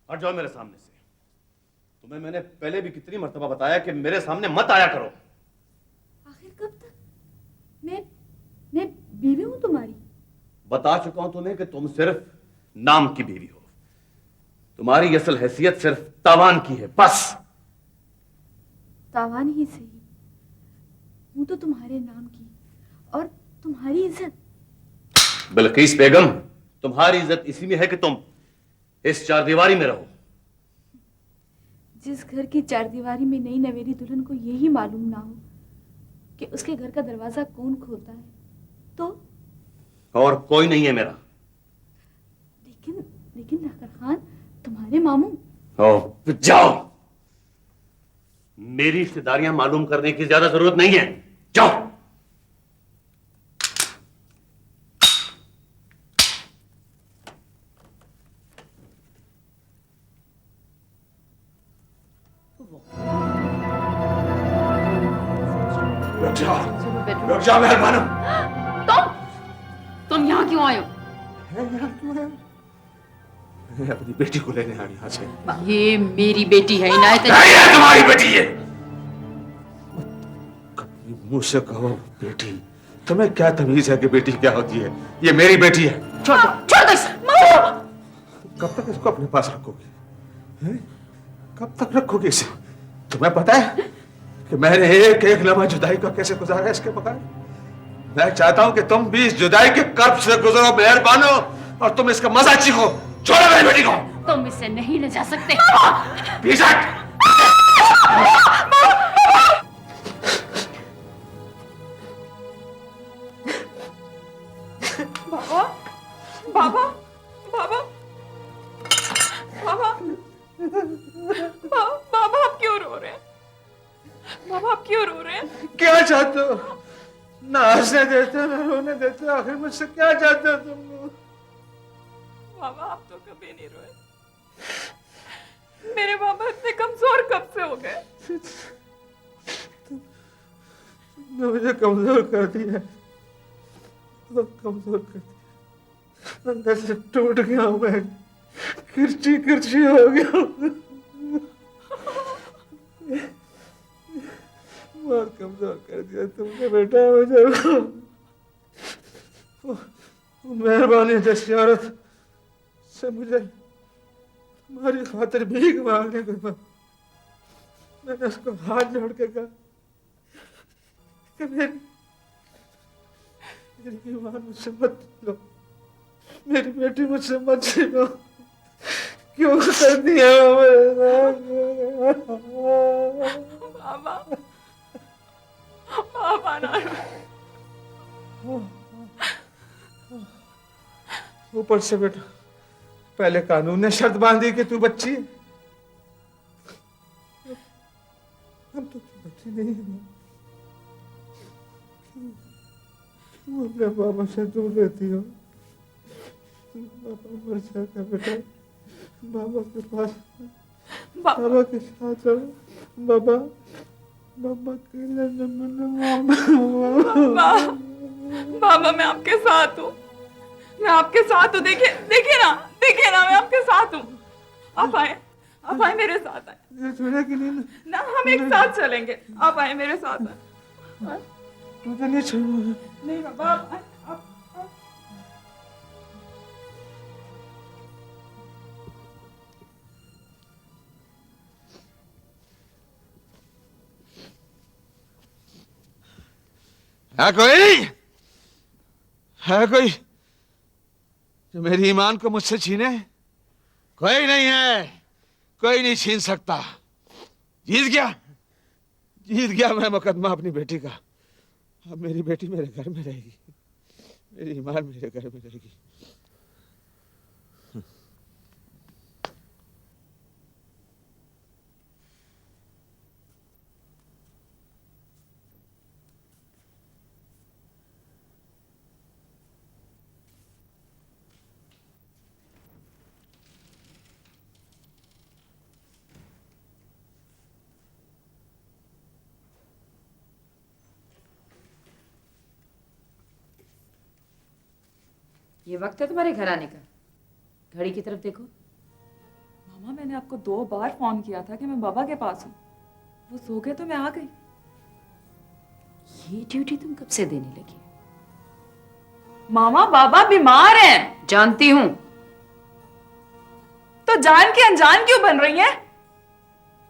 हट जाओ मेरे सामने से। तुम्हें मैंने पहले भी कितनी मर्तबा बताया कि मेरे सामने मत आया करो। आखिर कब तक? मैं बीवी हूं तुम्हारी। बता चुका हूं तुम्हें कि तुम सिर्फ नाम की बीवी हो। तुम्हारी असल हैसियत सिर्फ तावान की है, बस। तावान ही सही, हूं तो तुम्हारे नाम की, और तुम्हारी इज्जत। बिल्किस बेगम, तुम्हारी इज्जत इसी में है कि तुम इस चारदीवारी में रहो। जिस घर की चारदीवारी में नई नवेली दुल्हन को यही मालूम ना हो कि उसके घर का दरवाजा कौन खोलता है, तो और कोई नहीं है मेरा। लेकिन नौकर खान, तुम्हारे मामू। जाओ, मेरी रिश्तेदारियां मालूम करने की ज्यादा जरूरत नहीं है। जाओ। रुक जाओ मेहरबान। तुम यहाँ क्यों आए हो? मैं अपनी बेटी को लेने आया यहाँ से। ये मेरी बेटी है, इनायत है। तुम्हारी बेटी है। कभी मुझसे कहो बेटी, तुम्हें क्या तमीज है कि बेटी क्या होती है? ये मेरी बेटी है। छोड़ दो इसे। कब तक इसको अपने पास रखोगे? कब तक रखोगे इसे? तुम्हें पता है कि मैंने एक एक लम्हा जुदाई का कैसे गुजारा इसके बगैर? मैं चाहता हूं कि तुम भी इस जुदाई के कर्ब से गुजरो मेहरबानो, और तुम इसका मजा चीखो। छोड़ो मेरी बेटी को। तुम इसे नहीं ले जा सकते। बाबा, बाबा, बाबा, बाबा, बाबा, आप क्यों रो रहे हैं? बाबा, आप क्यों रो रहे हैं? क्या चाहते हो? ना हंसने देते ना रोने देते, आखिर मुझसे क्या चाहते हो तुम? बाबा, आप तो कभी नहीं रोए। मेरे बाबा इतने कमजोर कब से हो गए? तुमने मुझे कमजोर कर दिया, कमजोर कर दिया। अंदर से टूट गया हूं मैं, किरची किरची हो गया। बहुत कमजोर कर दिया तुमने बेटा मुझे। मेहरबानी जैसी औरत से मुझे तुम्हारी खातिर भीख मांगने के बाद मैंने उसको हाथ जोड़ के कहा कि मेरी ईमान मुझसे मत लो, मेरी बेटी मुझसे मत छीनो। क्यों कर दिया बाबा, बाबा ना। ऊपर से बेटा पहले कानून ने शर्त बांधी कि तू बच्ची है। अब तो तू बच्ची नहीं है। तू अपने बाबा से दूर रहती हो। बाबा मर जाता बेटा, बाबा के पास बाबा के साथ चलो। बाबा बाबा के बाबा मैं आपके साथ हूँ, मैं आपके साथ हूँ। देखिए देखिए ना मैं आपके साथ हूँ। आप आए मेरे साथ आए छोड़े कि नहीं ना, हम एक साथ चलेंगे। आप आए मेरे साथ आए। मुझे नहीं छोड़ना। नहीं बाबा आप आए, आप है कोई जो मेरी ईमान को मुझसे छीने? कोई नहीं है, कोई नहीं छीन सकता। जीत गया मैं मुकदमा अपनी बेटी का। अब मेरी बेटी मेरे घर में रहेगी, मेरी ईमान मेरे घर में रहेगी। ये वक्त है तुम्हारे घर आने का। घड़ी की तरफ देखो। मामा मैंने आपको 2 बार फोन किया था कि मैं बाबा के पास हूँ, वो सो गए तो मैं आ गई। ये ड्यूटी तुम कब से देने लगी? मामा बाबा बीमार हैं। जानती हूँ। तो जान के अनजान क्यों बन रही हैं?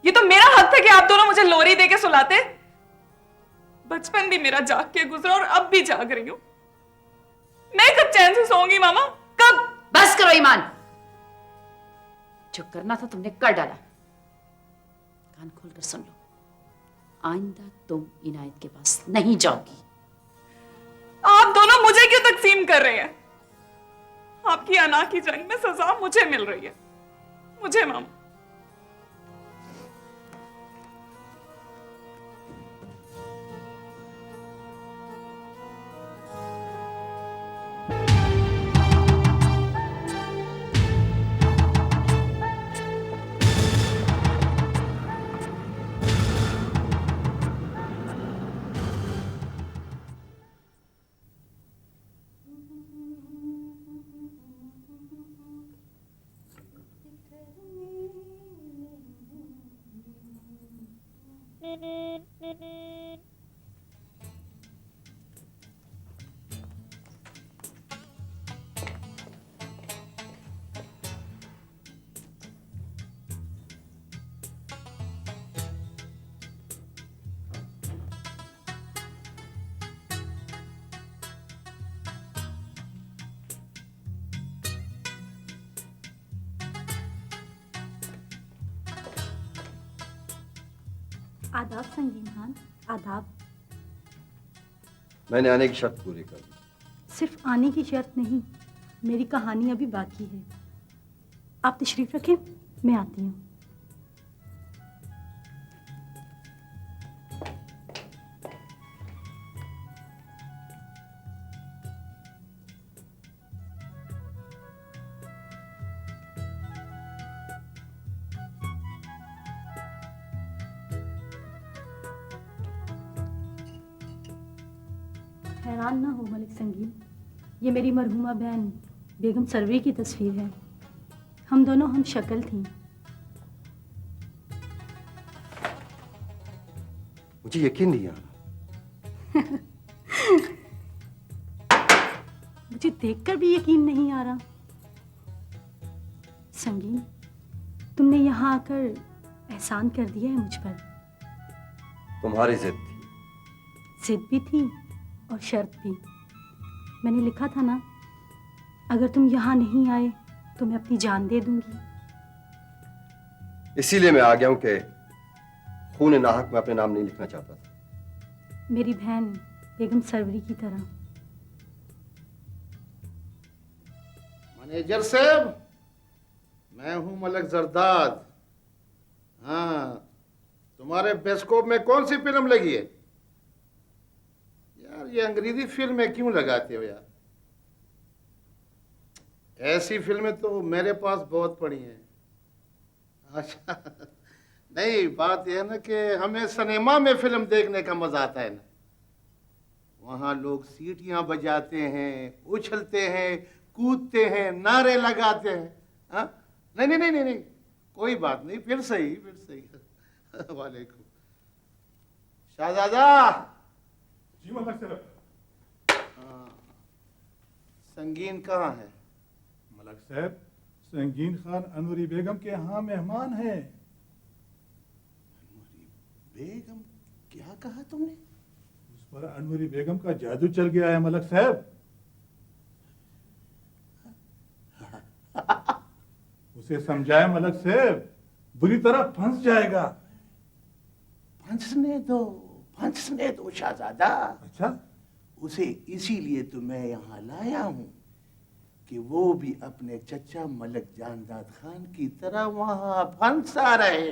ये तो मेरा हक था कि आप दोनों मुझे लोरी दे के सुलाते। बचपन भी मेरा जाग के गुजरा और अब भी जाग रही हूँ। मैं कब चैन से सोऊंगी मामा, कब? बस करो ईमान, जो करना था तुमने कर डाला। कान खोलकर सुन लो, आइंदा तुम इनायत के पास नहीं जाओगी। आप दोनों मुझे क्यों तकसीम कर रहे हैं? आपकी अना की जंग में सजा मुझे मिल रही है, मुझे मामा। आदाब संगीन खान, आदाब। मैंने आने की शर्त पूरी कर दी। सिर्फ आने की शर्त नहीं, मेरी कहानी अभी बाकी है। आप तशरीफ रखें, मैं आती हूँ। हैरान ना हो मलिक संगीन, ये मेरी मरहूमा बहन बेगम सरवरी की तस्वीर है। हम दोनों हम शक्ल थीं। मुझे यकीन नहीं आ रहा। मुझे देखकर भी यकीन नहीं आ रहा। संगीन, तुमने यहाँ आकर एहसान कर दिया है मुझ पर। तुम्हारी जिद थी। जिद भी थी और शर्त भी। मैंने लिखा था ना, अगर तुम यहाँ नहीं आए तो मैं अपनी जान दे दूंगी। इसीलिए मैं आ गया हूं कि खून नाहक में अपने नाम नहीं लिखना चाहता था। मेरी बहन बेगम सरवरी की तरह। मैनेजर साहब, मैं हूं मलक जरदाद। हाँ, तुम्हारे बेस्कोप में कौन सी फिल्म लगी है? यार ये अंग्रेजी फिल्में क्यों लगाते हो यार? ऐसी फिल्में तो मेरे पास बहुत पड़ी हैं। अच्छा, नहीं बात यह है ना कि हमें सिनेमा में फिल्म देखने का मजा आता है ना, वहां लोग सीटियां बजाते हैं, उछलते हैं, कूदते हैं, नारे लगाते हैं। हाँ, नहीं नहीं नहीं नहीं नहीं, कोई बात नहीं, फिर सही फिर सही। वालेकुम। शाहजादा। जी मलक साहब। संगीन कहाँ है? मलक साहब, संगीन खान अनवरी बेगम के यहाँ मेहमान है। बेगम? क्या कहा तुमने? उस पर अनवरी बेगम का जादू चल गया है मलक साहब। उसे समझाए मलक साहब, बुरी तरह फंस जाएगा। फंसने दो शाहजादा। अच्छा, उसे इसीलिए तो मैं यहाँ लाया हूँ कि वो भी अपने चचा मलक जानदाद खान की तरह वहां फंसा रहे।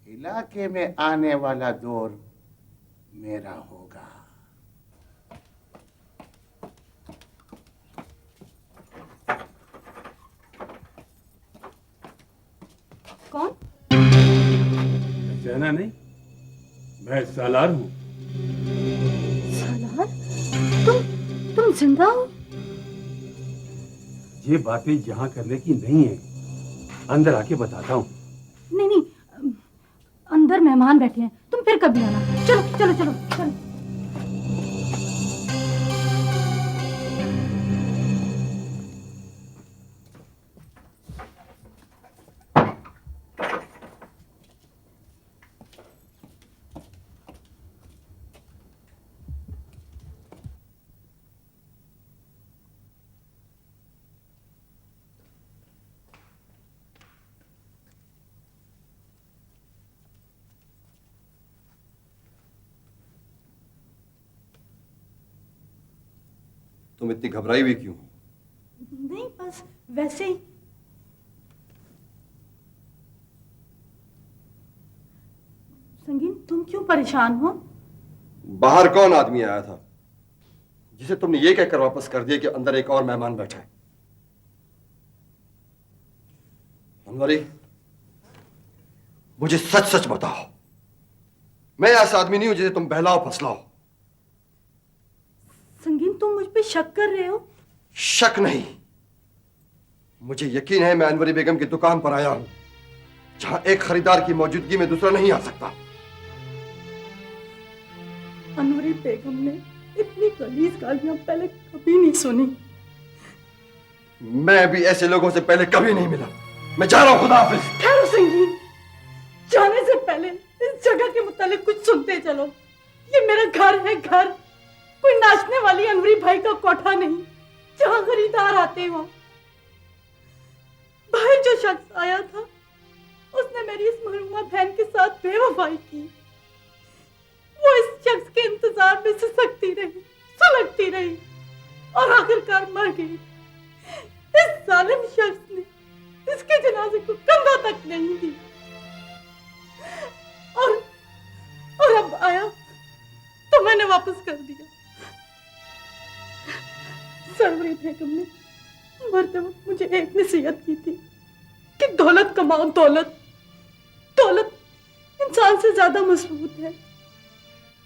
इलाके में आने वाला दौर मेरा होगा। कौन? कहना नहीं, मैं सालार हूँ। सालार? तुम जिंदा हो? ये बातें यहाँ करने की नहीं है, अंदर आके बताता हूँ। नहीं नहीं, अंदर मेहमान बैठे हैं, तुम फिर कभी आना। चलो चलो चलो चलो। तुम इतनी घबराई हुई क्यों? नहीं, बस वैसे ही। संगीन, तुम क्यों परेशान हो? बाहर कौन आदमी आया था जिसे तुमने ये कहकर वापस कर दिया कि अंदर एक और मेहमान बैठा है? अनवरी, मुझे सच सच बताओ, मैं ऐसा आदमी नहीं हूं जिसे तुम बहलाओ फसलाओ। संगीन, तुम मुझ पे शक कर रहे हो? शक नहीं, मुझे यकीन है। मैं अनवरी बेगम की दुकान पर आया हूं, जहां एक खरीदार की मौजूदगी में दूसरा नहीं आ सकता। अनवरी बेगम ने इतनी गलीज गालियां पहले कभी नहीं सुनी। मैं भी ऐसे लोगों से पहले कभी नहीं मिला। मैं जा रहा हूं, खुदा हाफिज। ठहरो संगीन, जाने से पहले इस जगह के मुतालिक कुछ सुनते चलो। ये मेरा घर है, घर। कोई नाचने वाली अनवरी भाई का कोठा नहीं जहां खरीदार आते हो। बाहर जो शख्स आया था उसने मेरी इस महरूमा बहन के साथ बेवफाई की। वो इस शख्स के इंतजार में सिसकती रही, सुलगती रही और आखिरकार मर गई। इस जालिम शख्स ने इसके जनाजे को कंधा तक नहीं दी और अब आया तो मैंने वापस कर दिया। सरवरी बेगम ने मरते वक्त मुझे एक नसीहत की थी कि दौलत कमाओ, दौलत दौलत इंसान से ज्यादा मजबूत है।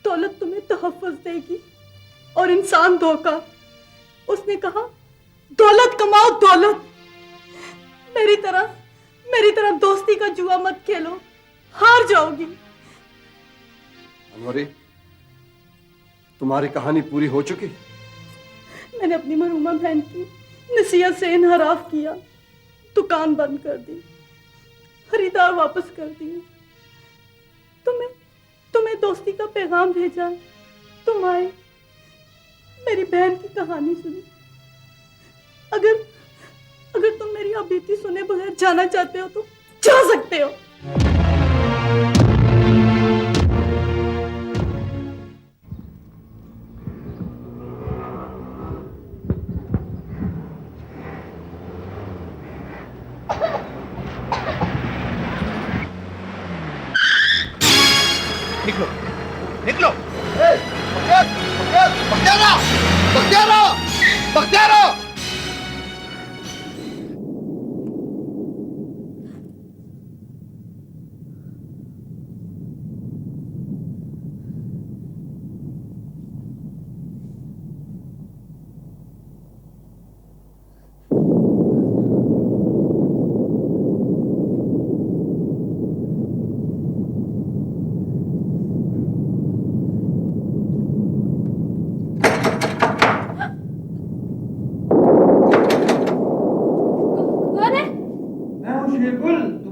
दौलत तुम्हें तहफ्फुज़ देगी और इंसान धोखा। उसने कहा दौलत कमाओ, दौलत। मेरी तरह दोस्ती का जुआ मत खेलो, हार जाओगी। अनवरी, तुम्हारी कहानी पूरी हो चुकी? मैंने अपनी मरूमा बहन की नसीहत से इनहराफ किया, दुकान बंद कर दी, खरीदार वापस कर दिए। तुम्हें दोस्ती का पैगाम भेजा, तुम आए, मेरी बहन की कहानी सुनी। अगर तुम मेरी अबीती सुने बगैर जाना चाहते हो तो जा सकते हो। निकलो निकलो। बख्तियारा, बख्तियारा, बख्तियारा।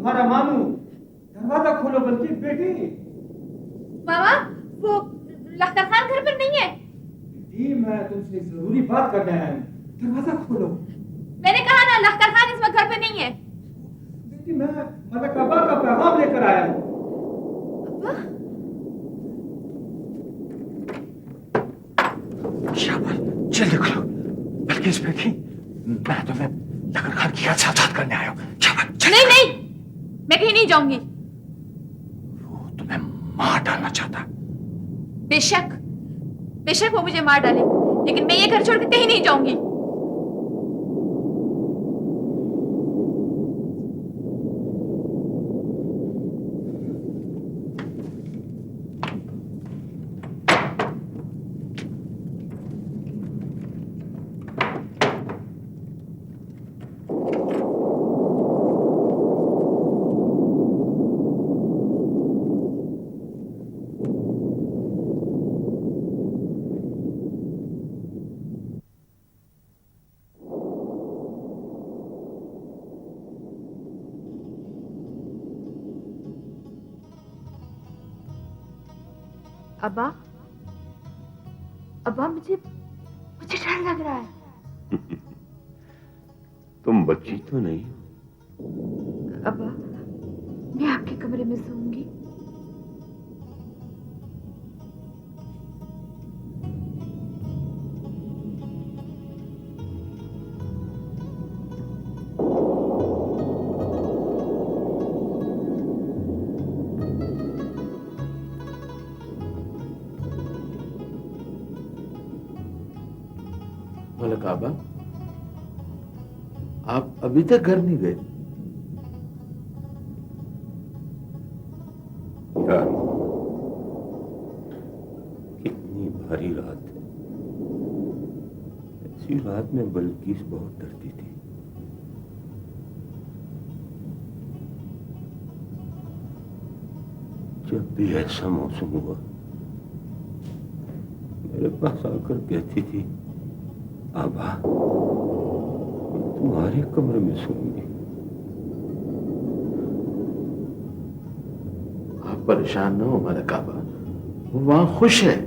तुम्हारा मामू। दरवाजा खोलो बल्कि बेटी। मामा, वो लखतर खान घर पर नहीं है। बेटी, मैं तुमसे जरूरी बात करने आया हूँ। दरवाजा खोलो। मैंने कहा ना, लखतर खान इस वक्त घर पे नहीं है। बेटी, मैं मलक अब्बा का पैगाम लेकर आया हूँ। अब्बा? शाबाश, जल्दी खोलो। बल्कि इस बेटी, मैं तुम्हें लखतर खान की साथ करने आया हूँ। शाबाश। नहीं नहीं, मैं कहीं नहीं जाऊंगी। वो तुम्हें मार डालना चाहता। बेशक बेशक वो मुझे मार डाले, लेकिन मैं ये घर छोड़ के कहीं नहीं जाऊंगी। अब्बा, अब्बा, मुझे डर लग रहा है। तुम बच्ची तो नहीं। अब्बा, मैं आपके कमरे में सोऊंगी। मलक आबा, आप अभी तक घर नहीं गए? यार, कितनी भारी रात है। ऐसी रात में बल्किस बहुत डरती थी। जब भी ऐसा मौसम हुआ, मेरे पास आकर कहती थी, आबा, मैं तुम्हारे कमरे में सोऊंगी। आप परेशान न हो मलक आबा, वो वहां खुश है।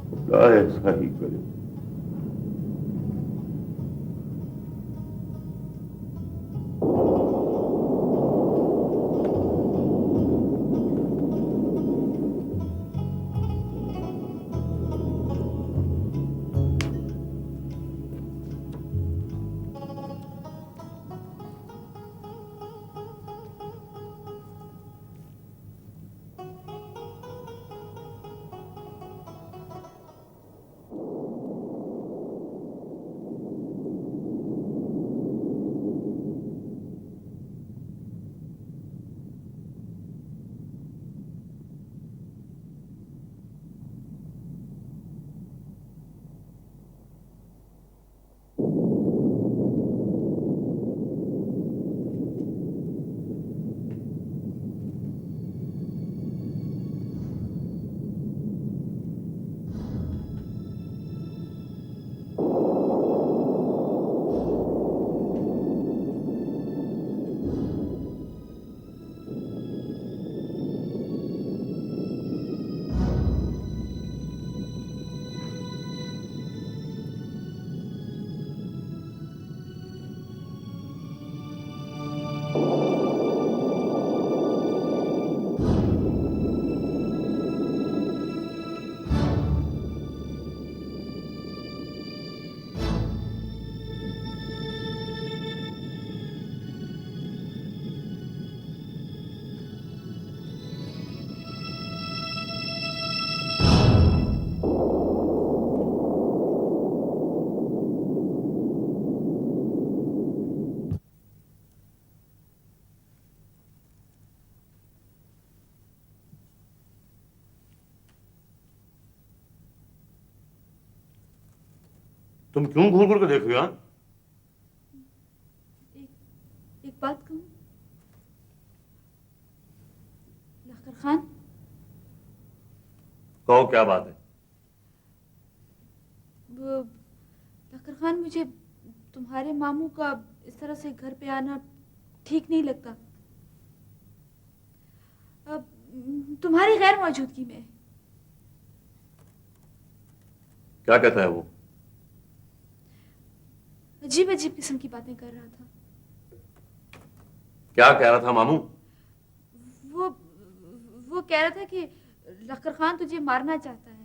खुदा ऐसा ही करे। तुम क्यों घूर घूर कर देख रहे हो? एक बात कहूं लखतर खान? कहो, क्या बात है? वो लखतर खान, मुझे तुम्हारे मामू का इस तरह से घर पे आना ठीक नहीं लगता। अब तुम्हारी गैर मौजूदगी में। क्या कहता है वो? अजीब अजीब किस्म की बातें कर रहा था। क्या कह रहा था मामू? वो कह रहा था कि लखर खान तुझे मारना चाहता है।